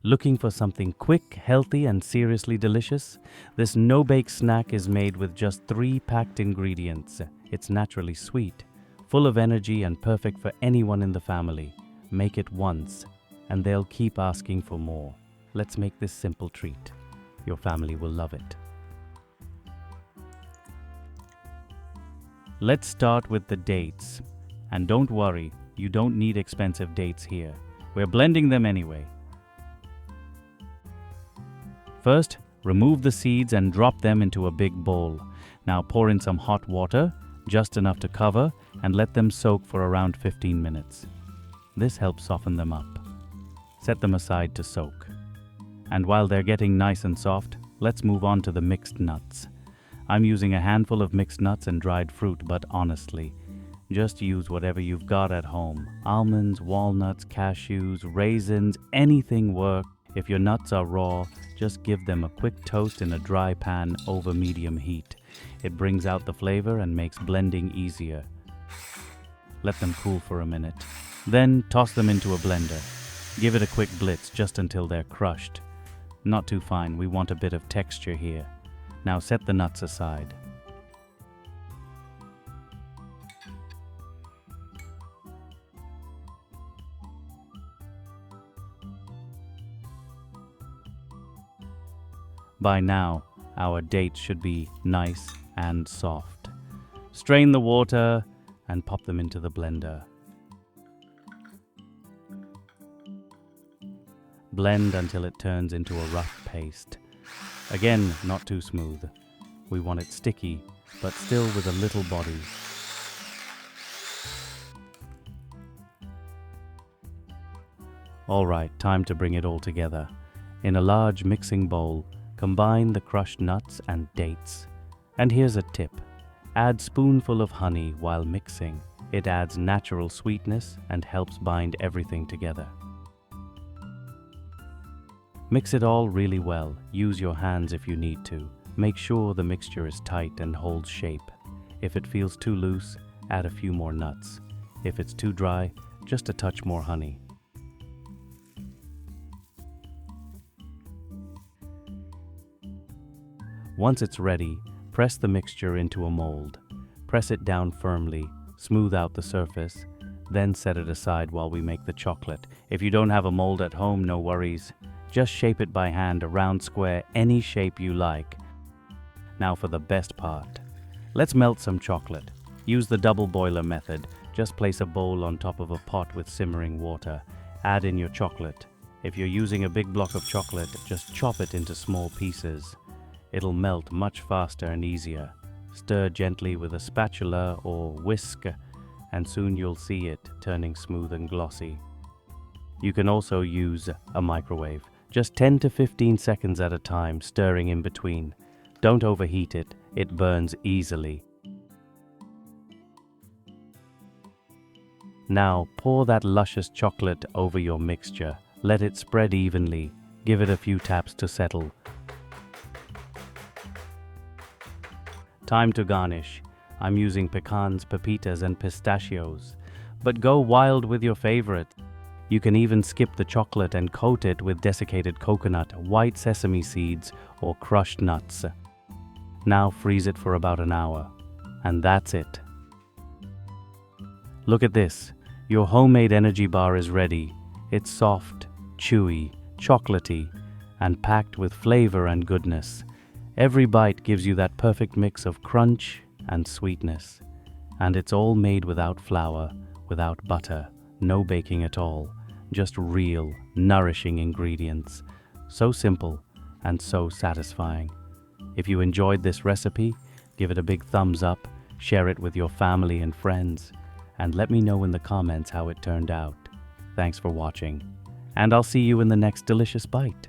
Looking for something quick, healthy, and seriously delicious? This no-bake snack is made with just 3 packed ingredients. It's naturally sweet, full of energy, and perfect for anyone in the family. Make it once, and they'll keep asking for more. Let's make this simple treat. Your family will love it. Let's start with the dates. And don't worry, you don't need expensive dates here. We're blending them anyway. First, remove the seeds and drop them into a big bowl. Now pour in some hot water, just enough to cover, and let them soak for around 15 minutes. This helps soften them up. Set them aside to soak. And while they're getting nice and soft, let's move on to the mixed nuts. I'm using a handful of mixed nuts and dried fruit, but honestly, just use whatever you've got at home. Almonds, walnuts, cashews, raisins, anything works. If your nuts are raw, just give them a quick toast in a dry pan over medium heat. It brings out the flavor and makes blending easier. Let them cool for a minute. Then toss them into a blender. Give it a quick blitz just until they're crushed. Not too fine, we want a bit of texture here. Now set the nuts aside. By now, our dates should be nice and soft. Strain the water and pop them into the blender. Blend until it turns into a rough paste. Again, not too smooth. We want it sticky, but still with a little body. All right, time to bring it all together. In a large mixing bowl, combine the crushed nuts and dates. And here's a tip. Add spoonful of honey while mixing. It adds natural sweetness and helps bind everything together. Mix it all really well. Use your hands if you need to. Make sure the mixture is tight and holds shape. If it feels too loose, add a few more nuts. If it's too dry, just a touch more honey. Once it's ready, press the mixture into a mold. Press it down firmly, smooth out the surface, then set it aside while we make the chocolate. If you don't have a mold at home, no worries. Just shape it by hand, a round square, any shape you like. Now for the best part. Let's melt some chocolate. Use the double boiler method. Just place a bowl on top of a pot with simmering water. Add in your chocolate. If you're using a big block of chocolate, just chop it into small pieces. It'll melt much faster and easier. Stir gently with a spatula or whisk, and soon you'll see it turning smooth and glossy. You can also use a microwave. Just 10 to 15 seconds at a time, stirring in between. Don't overheat it, it burns easily. Now pour that luscious chocolate over your mixture. Let it spread evenly. Give it a few taps to settle. Time to garnish. I'm using pecans, pepitas, and pistachios. But go wild with your favorite. You can even skip the chocolate and coat it with desiccated coconut, white sesame seeds, or crushed nuts. Now freeze it for about an hour. And that's it. Look at this. Your homemade energy bar is ready. It's soft, chewy, chocolatey, and packed with flavor and goodness. Every bite gives you that perfect mix of crunch and sweetness. And it's all made without flour, without butter, no baking at all. Just real, nourishing ingredients. So simple and so satisfying. If you enjoyed this recipe, give it a big thumbs up, share it with your family and friends, and let me know in the comments how it turned out. Thanks for watching, and I'll see you in the next delicious bite.